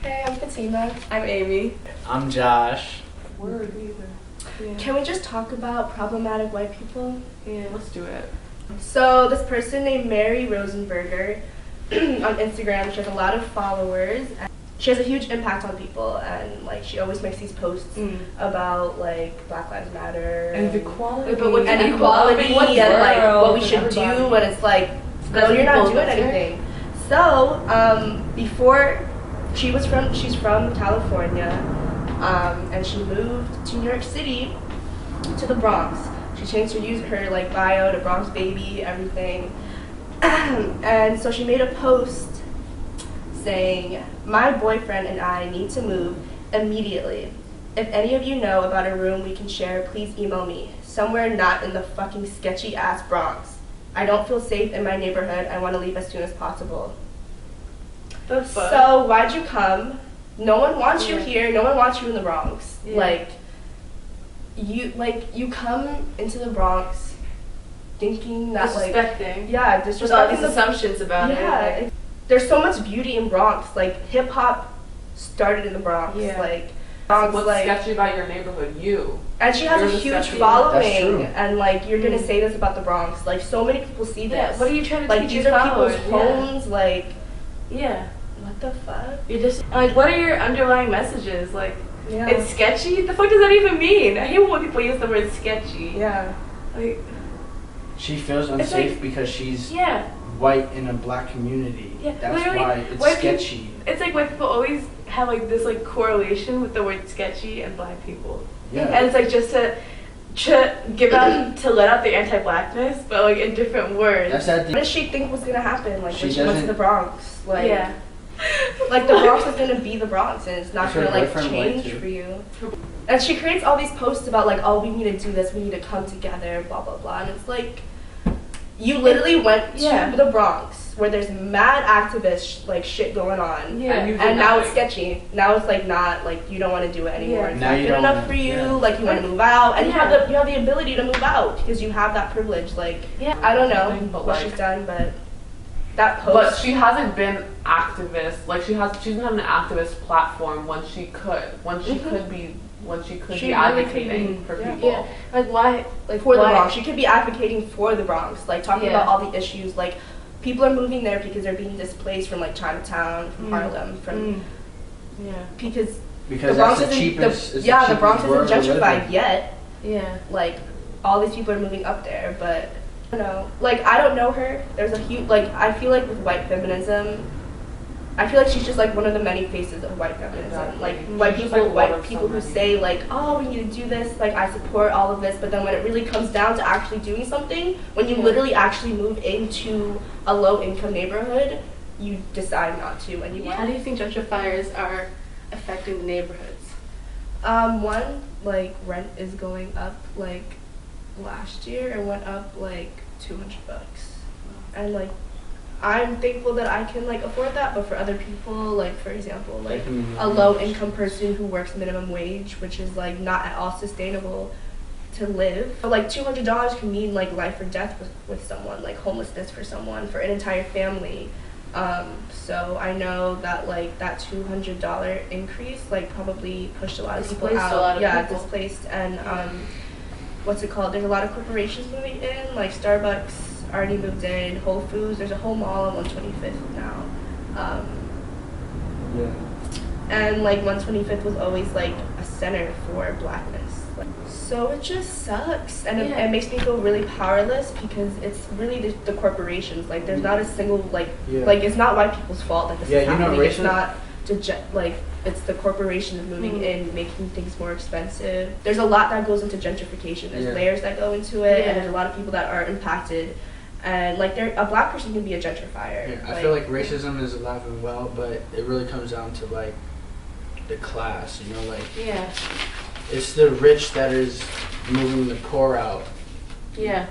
Hey, I'm Fatima. I'm Amy. I'm Josh. Word either. Yeah. Can we just talk about problematic white people? Yeah, let's do it. So this person named Mary Rosenberger on Instagram, she has a lot of followers. And she has a huge impact on people, and like she always makes these posts about like Black Lives Matter And equality. and equality and like what we should do. And it's like, girl, you're not doing anything. So before she's from California, and she moved to New York City, to the Bronx. She changed her like bio to Bronx baby, everything. And so she made a post saying, "My boyfriend and I need to move immediately. If any of you know about a room we can share, please email me. Somewhere not in the fucking sketchy ass Bronx. I don't feel safe in my neighborhood. I want to leave as soon as possible." So why'd you come? No one wants you here. No one wants you in the Bronx. Yeah. You come into the Bronx thinking that disrespecting. Disrespecting with all these assumptions about it. Yeah, there's so much beauty in Bronx. Like hip hop started in the Bronx. Yeah. Like Bronx, what's sketchy about your neighborhood? And she has You're a huge sketchy. following, and like you're gonna say this about the Bronx. Like so many people see this. Yeah. What are you trying to like teach these your are followers? people's homes. Like Yeah. what the fuck? You're just like, what are your underlying messages? Like, Yeah. it's sketchy. The fuck does that even mean? I hate when people use the word sketchy. Yeah. Like, She feels unsafe because she's white in a black community. Yeah, That's literally, why it's sketchy. It's like white people always have like this like correlation with the word sketchy and black people. Yeah. And it's like just to give out to let out the anti-blackness, but like in different words. What did she think was gonna happen? Like when she went to the Bronx? Like like the Bronx is gonna be the Bronx, and it's not gonna like change for you. And she creates all these posts about like, oh, we need to do this, we need to come together, blah blah blah. And it's like, you literally went to the Bronx where there's mad activist like shit going on, and now it's sketchy. Now it's like not like you don't want to do it anymore. It's not good enough for you. Like you want to move out, and you have the ability to move out because you have that privilege. Like I don't know what she's done, but that post. But she hasn't been activist. Like she's been on an activist platform when she could be advocating for people. Yeah. Like why? Like for the Bronx, she could be advocating for the Bronx, like talking about all the issues. Like people are moving there because they're being displaced from like Chinatown, from Harlem, from because the Bronx isn't the Bronx isn't gentrified yet. Yeah, like all these people are moving up there, but I don't know. Like I don't know her. There's a huge I feel like with white feminism, I feel like she's just like one of the many faces of white feminism. Exactly. Like white people who say like, oh, we need to do this, like I support all of this, but then when it really comes down to actually doing something, when you literally actually move into a low income neighborhood, you decide not to and you How do you think gentrifiers are affecting the neighborhoods? One, like rent is going up. Like last year it went up like $200. And like I'm thankful that I can like afford that, but for other people, like for example, like a low income person who works minimum wage, which is like not at all sustainable to live. But like $200 can mean like life or death with someone, like homelessness for someone, for an entire family. So I know that like that $200 increase like probably pushed a lot of people out. Displaced and what's it called? There's a lot of corporations moving in, like Starbucks already moved in, Whole Foods, there's a whole mall on 125th now. And like 125th was always like a center for blackness. So it just sucks, and it makes me feel really powerless because it's really the corporations. Like there's not a single like it's not white people's fault that this is happening. It's not it's the corporations moving in, making things more expensive. There's a lot that goes into gentrification. There's layers that go into it, and there's a lot of people that are impacted. And like a black person can be a gentrifier. Yeah, I feel like racism is alive and well, but it really comes down to like the class, you know, like it's the rich that is moving the poor out. Yeah.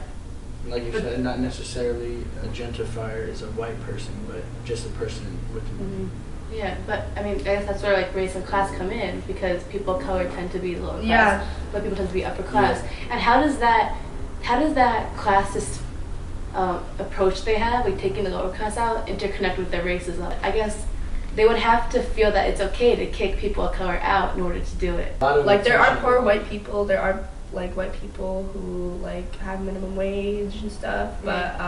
Like you said, not necessarily a gentrifier is a white person, but just a person with Yeah, but I mean, I guess that's where like race and class come in, because people of color tend to be lower class, but people tend to be upper class. And how does that classist approach they have, like taking the lower class out, interconnect with their racism? I guess they would have to feel that it's okay to kick people of color out in order to do it. Like there are poor white people, there are like white people who like have minimum wage and stuff, but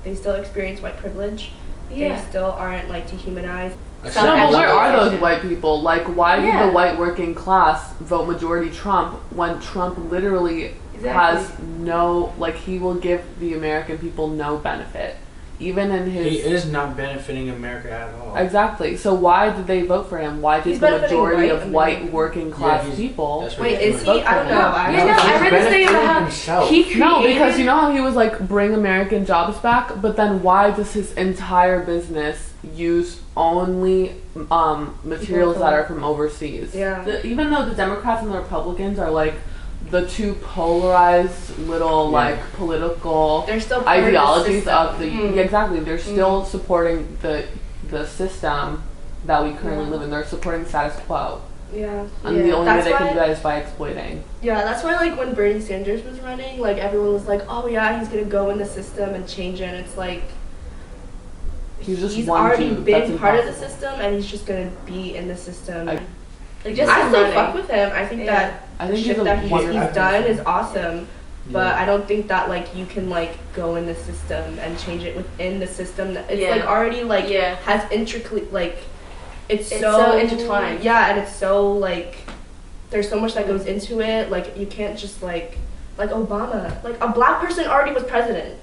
they still experience white privilege. They still aren't like dehumanized. No, but where are those white people? Like, why did the white working class vote majority Trump when Trump literally has no, like, he will give the American people no benefit? Even in his... He is not benefiting America at all. Exactly. So why did they vote for him? Why did the majority of white working class people... Wait, is he? I don't know. I read this thing about how he created... No, because you know how he was like, bring American jobs back? But then why does his entire business use only materials that are from overseas? Yeah. Even though the Democrats and the Republicans are like the two polarized little like political ideologies of the exactly, they're still supporting the system that we currently live in. They're supporting status quo. Yeah. And the only way they can do that is by exploiting. Yeah, that's why like when Bernie Sanders was running, like everyone was like, oh yeah, he's gonna go in the system and change it, and it's like he's already been part of the system and he's just gonna be in the system. Like just I still fuck with him. I think that the shit that he's done is awesome. But I don't think that like you can like go in the system and change it within the system. It's like already like has intricately like it's so intertwined. Yeah, and it's so like there's so much that goes into it. Like you can't just like Obama. Like a black person already was president.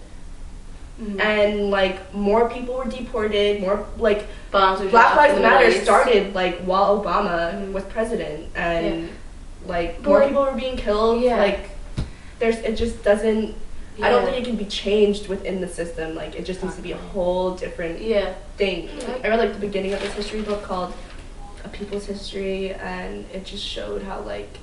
And like more people were deported, more like Black Lives Matter started like while Obama was president, and like more people were being killed. Like it just doesn't. I don't think it can be changed within the system. Like it just needs to be a whole different thing. I read like the beginning of this history book called A People's History, and it just showed how like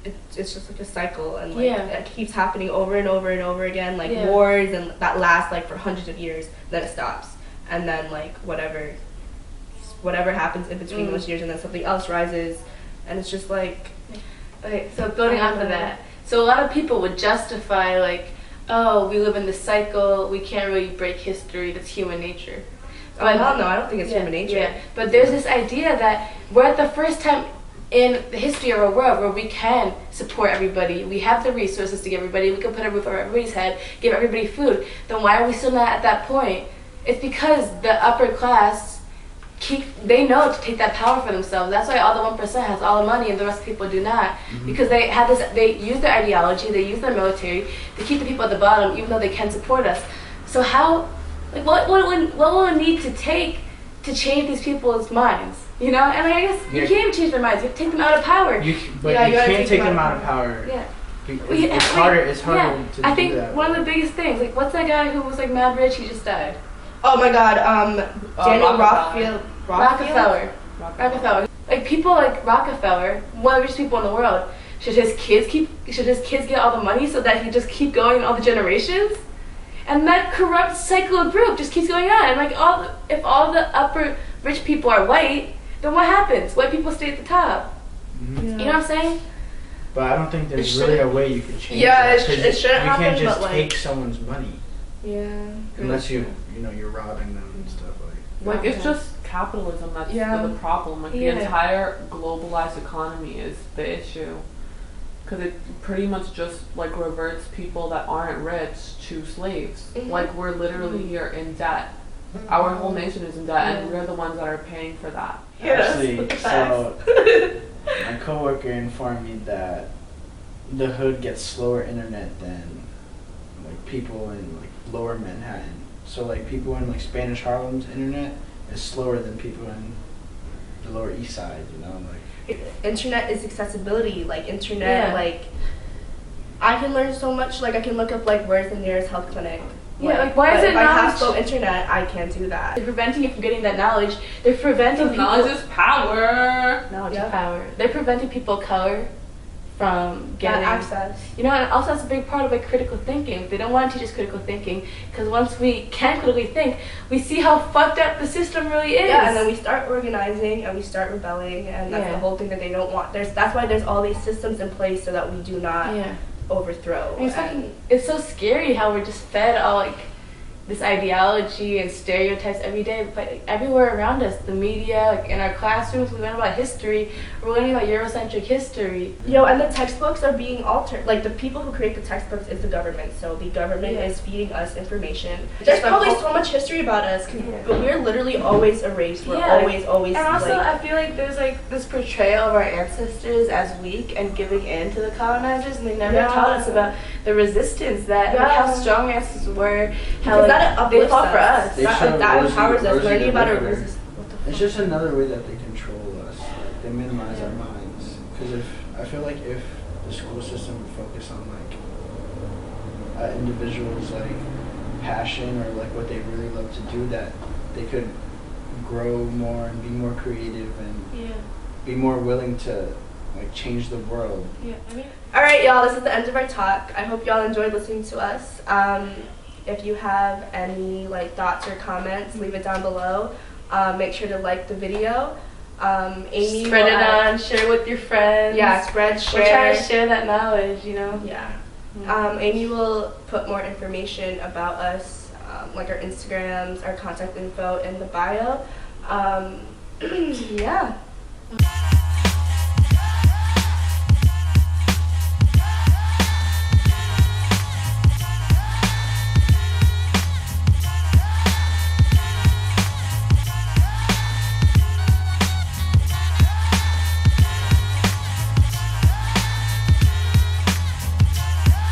it's just like a cycle, and like it keeps happening over and over and over again, like wars and that last like for hundreds of years, then it stops, and then like whatever happens in between those years, and then something else rises, and it's just like so building off of that, so a lot of people would justify like, oh, we live in this cycle, we can't really break history, that's human nature. But hell no, I don't think it's human nature. But there's this idea that we're at the first time in the history of our world where we can support everybody, we have the resources to give everybody, we can put a roof over everybody's head, give everybody food, then why are we still not at that point? It's because the upper class they know to take that power for themselves. That's why all the 1% has all the money and the rest of people do not. Because they have this, they use their ideology, they use their military to keep the people at the bottom even though they can support us. So how, like what will it need to take to change these people's minds? You know, and like, I guess you can't even change their minds. You have to take them out of power. You can't take them out of power. Yeah. It's harder. It's harder to do that. I think one of the biggest things, like, what's that guy who was like mad rich? He just died. Oh my God, Daniel Rockefeller. Like people like Rockefeller, one of the richest people in the world. Should his kids get all the money so that he just keep going all the generations? And that corrupt cycle of group just keeps going on. And like if all the upper rich people are white, then what happens? White people stay at the top. You know what I'm saying? But I don't think there's really a way you could change that. It shouldn't happen. You can't just but take someone's money. Yeah. Unless you're robbing them and stuff like it's just capitalism that's the problem. Like the entire globalized economy is the issue. Because it pretty much just like reverts people that aren't rich to slaves. Like we're literally here in debt. Our whole nation is in debt, and we're the ones that are paying for that. Actually, so my coworker informed me that the hood gets slower internet than like people in like lower Manhattan. So like people in like Spanish Harlem's internet is slower than people in the Lower East Side. You know, like internet is accessibility. Like internet, like I can learn so much. Like I can look up like where's the nearest health clinic. Like why is it if not? I have slow internet, I can't do that. They're preventing you from getting that knowledge. They're preventing people. Knowledge is power. Knowledge is power. They're preventing people of color from getting access. You know, and also that's a big part of like critical thinking. They don't want to teach us critical thinking because once we can critically think, we see how fucked up the system really is. Yeah, and then we start organizing and we start rebelling, and that's the whole thing that they don't want. That's why there's all these systems in place so that we do not overthrow. It's so scary how we're just fed all like this ideology and stereotypes every day, but everywhere around us, the media, like in our classrooms, we learn about history. We're learning about Eurocentric history. And the textbooks are being altered. Like, the people who create the textbooks is the government, so the government is feeding us information. There's probably so much history about us, but we're literally always erased. We're always. And also, I feel like there's like this portrayal of our ancestors as weak and giving in to the colonizers, and they never taught us about the resistance that, like, how strong our ancestors were, how they fought for us. That empowers us, learning about our resistance. It's just another way that they control us. Like, they minimize our minds. Because I feel like if the school system would focus on like individuals' like passion or like what they really love to do, that they could grow more and be more creative and be more willing to like change the world. All right, y'all, this is the end of our talk. I hope y'all enjoyed listening to us. If you have any like thoughts or comments, leave it down below. Make sure to like the video. Amy, spread it on, share with your friends. Yeah, share. We're trying to share that knowledge, Yeah. Amy will put more information about us, like our Instagrams, our contact info in the bio. Yeah.